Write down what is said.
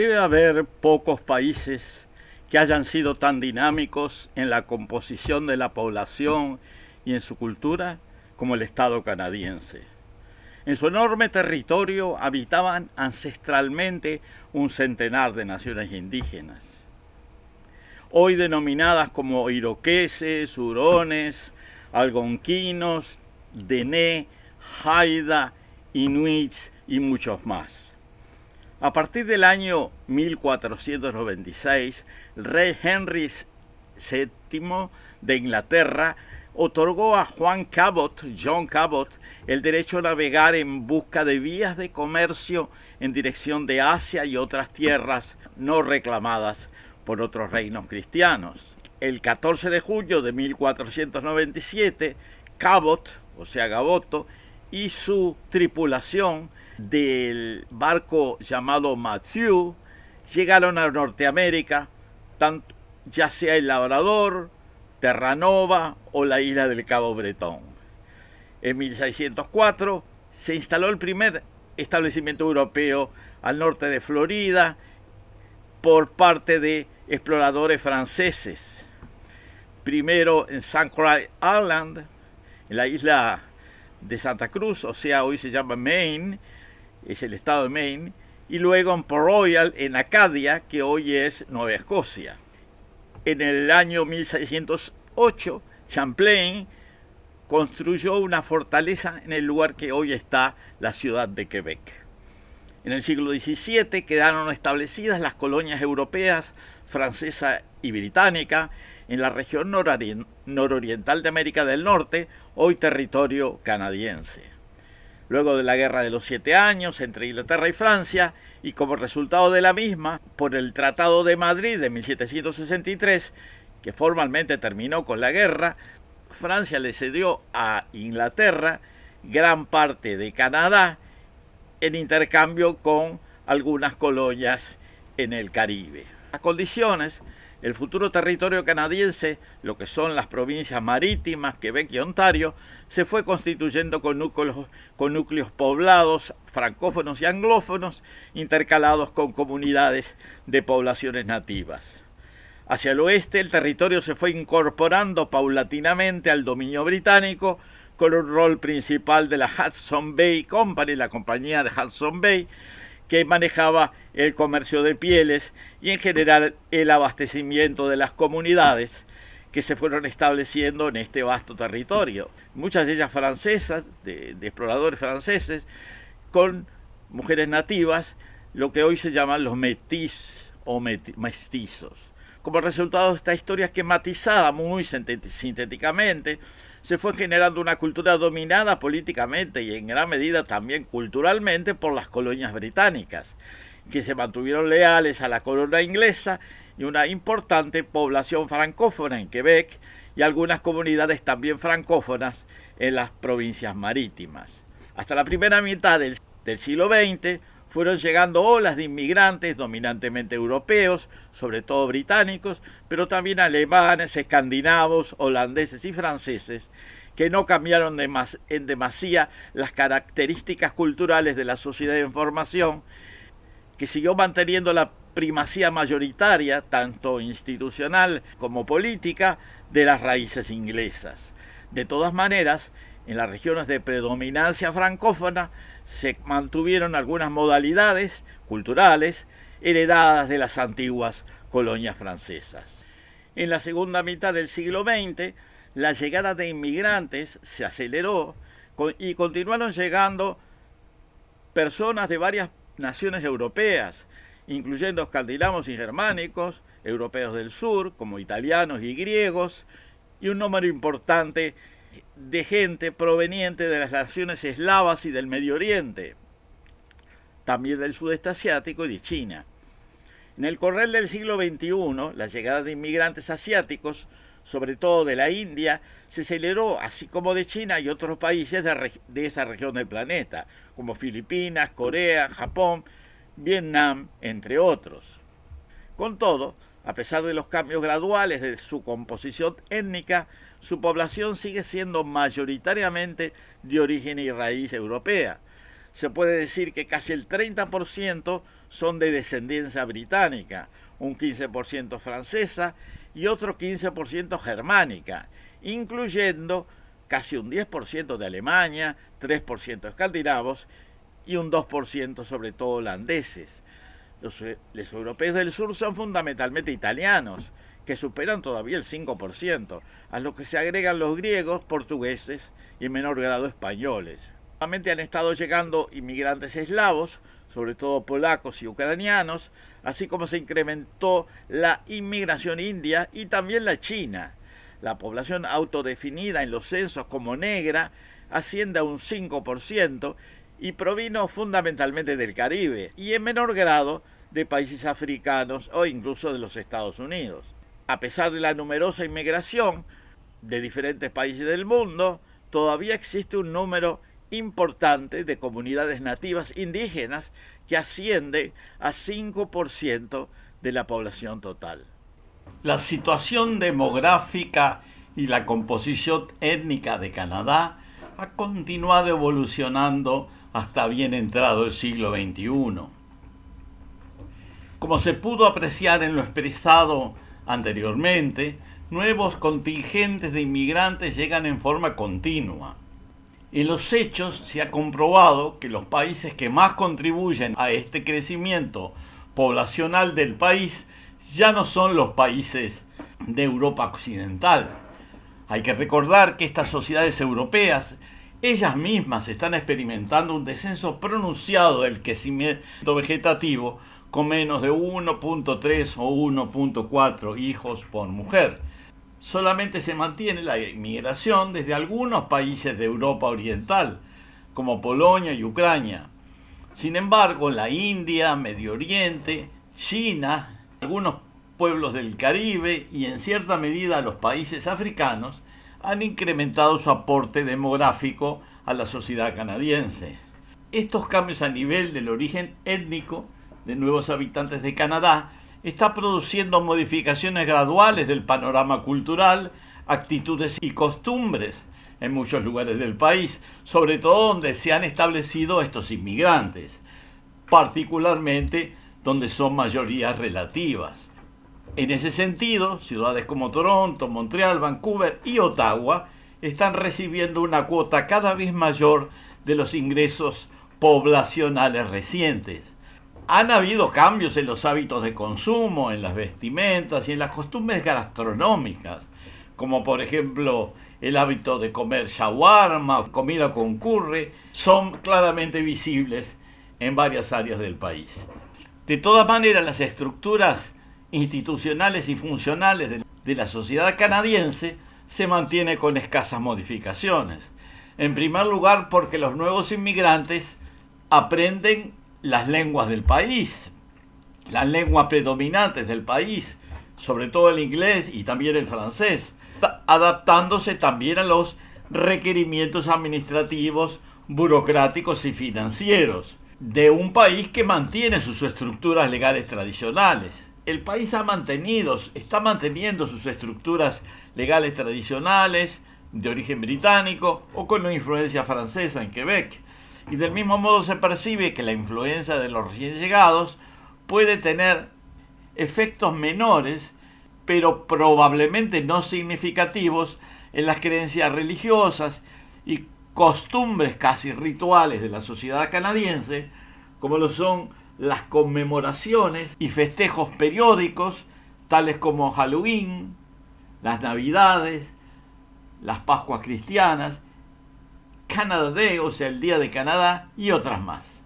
Debe haber pocos países que hayan sido tan dinámicos en la composición de la población y en su cultura como el Estado canadiense. En su enorme territorio habitaban ancestralmente un centenar de naciones indígenas, hoy denominadas como iroqueses, hurones, algonquinos, Dene, Haida, inuits y muchos más. A partir del año 1496, el rey Henry VII de Inglaterra otorgó a John Cabot, el derecho a navegar en busca de vías de comercio en dirección de Asia y otras tierras no reclamadas por otros reinos cristianos. El 14 de julio de 1497, Cabot, o sea Gaboto, y su tripulación del barco llamado Matthew llegaron a Norteamérica, ya sea el Labrador, Terranova o la isla del Cabo Bretón. En 1604 se instaló el primer establecimiento europeo al norte de Florida por parte de exploradores franceses. Primero en St. Croix Island, en la isla de Santa Cruz, o sea, hoy se llama Maine, es el estado de Maine, y luego en Port Royal, en Acadia, que hoy es Nueva Escocia. En el año 1608, Champlain construyó una fortaleza en el lugar que hoy está la ciudad de Quebec. En el siglo XVII quedaron establecidas las colonias europeas, francesa y británica, en la región nororiental de América del Norte, hoy territorio canadiense. Luego de la Guerra de los 7 Años entre Inglaterra y Francia, y como resultado de la misma, por el Tratado de Madrid de 1763, que formalmente terminó con la guerra, Francia le cedió a Inglaterra gran parte de Canadá en intercambio con algunas colonias en el Caribe. Las condiciones, el futuro territorio canadiense, lo que son las provincias marítimas, Quebec y Ontario, se fue constituyendo con núcleos poblados, francófonos y anglófonos, intercalados con comunidades de poblaciones nativas. Hacia el oeste, el territorio se fue incorporando paulatinamente al dominio británico, con un rol principal de la Hudson Bay Company, la compañía de Hudson Bay, que manejaba el comercio de pieles y en general el abastecimiento de las comunidades que se fueron estableciendo en este vasto territorio. Muchas de ellas francesas, de exploradores franceses, con mujeres nativas, lo que hoy se llaman los métis o mestizos. Como resultado de esta historia esquematizada muy sintéticamente, se fue generando una cultura dominada políticamente y en gran medida también culturalmente por las colonias británicas, que se mantuvieron leales a la corona inglesa, y una importante población francófona en Quebec y algunas comunidades también francófonas en las provincias marítimas. Hasta la primera mitad del siglo XX fueron llegando olas de inmigrantes dominantemente europeos, sobre todo británicos, pero también alemanes, escandinavos, holandeses y franceses, que no cambiaron en demasía las características culturales de la sociedad de información, que siguió manteniendo la primacía mayoritaria, tanto institucional como política, de las raíces inglesas. De todas maneras, en las regiones de predominancia francófona se mantuvieron algunas modalidades culturales heredadas de las antiguas colonias francesas. En la segunda mitad del siglo XX, la llegada de inmigrantes se aceleró y continuaron llegando personas de varias naciones europeas, incluyendo escandinavos y germánicos, europeos del sur, como italianos y griegos, y un número importante de gente proveniente de las naciones eslavas y del Medio Oriente, también del sudeste asiático y de China. En el correr del siglo XXI, la llegada de inmigrantes asiáticos, sobre todo de la India, se aceleró, así como de China y otros países de esa región del planeta, como Filipinas, Corea, Japón, Vietnam, entre otros. Con todo, a pesar de los cambios graduales de su composición étnica, su población sigue siendo mayoritariamente de origen y raíz europea. Se puede decir que casi el 30% son de descendencia británica, un 15% francesa y otro 15% germánica, incluyendo casi un 10% de Alemania, 3% escandinavos y un 2% sobre todo holandeses. Los europeos del sur son fundamentalmente italianos, que superan todavía el 5%, a lo que se agregan los griegos, portugueses y en menor grado españoles. Nuevamente han estado llegando inmigrantes eslavos, sobre todo polacos y ucranianos, así como se incrementó la inmigración india y también la china. La población autodefinida en los censos como negra asciende a un 5% y provino fundamentalmente del Caribe y en menor grado de países africanos o incluso de los Estados Unidos. A pesar de la numerosa inmigración de diferentes países del mundo, todavía existe un número importante de comunidades nativas indígenas que asciende a 5% de la población total. La situación demográfica y la composición étnica de Canadá ha continuado evolucionando hasta bien entrado el siglo XXI. Como se pudo apreciar en lo expresado anteriormente, nuevos contingentes de inmigrantes llegan en forma continua. En los hechos se ha comprobado que los países que más contribuyen a este crecimiento poblacional del país ya no son los países de Europa occidental. Hay que recordar que estas sociedades europeas, ellas mismas están experimentando un descenso pronunciado del crecimiento vegetativo con menos de 1.3 o 1.4 hijos por mujer. Solamente se mantiene la inmigración desde algunos países de Europa Oriental, como Polonia y Ucrania. Sin embargo, la India, Medio Oriente, China, algunos pueblos del Caribe y en cierta medida los países africanos han incrementado su aporte demográfico a la sociedad canadiense. Estos cambios a nivel del origen étnico de nuevos habitantes de Canadá está produciendo modificaciones graduales del panorama cultural, actitudes y costumbres en muchos lugares del país, sobre todo donde se han establecido estos inmigrantes, particularmente donde son mayorías relativas. En ese sentido, ciudades como Toronto, Montreal, Vancouver y Ottawa están recibiendo una cuota cada vez mayor de los ingresos poblacionales recientes. Han habido cambios en los hábitos de consumo, en las vestimentas y en las costumbres gastronómicas, como por ejemplo el hábito de comer shawarma, comida con curry, son claramente visibles en varias áreas del país. De todas maneras, las estructuras institucionales y funcionales de la sociedad canadiense se mantienen con escasas modificaciones. En primer lugar, porque los nuevos inmigrantes aprenden las lenguas del país, las lenguas predominantes del país, sobre todo el inglés y también el francés, adaptándose también a los requerimientos administrativos, burocráticos y financieros de un país que mantiene sus estructuras legales tradicionales. El país está manteniendo sus estructuras legales tradicionales de origen británico o con una influencia francesa en Quebec. Y del mismo modo se percibe que la influencia de los recién llegados puede tener efectos menores, pero probablemente no significativos, en las creencias religiosas y costumbres casi rituales de la sociedad canadiense, como lo son las conmemoraciones y festejos periódicos, tales como Halloween, las Navidades, las Pascuas cristianas, Canada Day, o sea, el Día de Canadá, y otras más.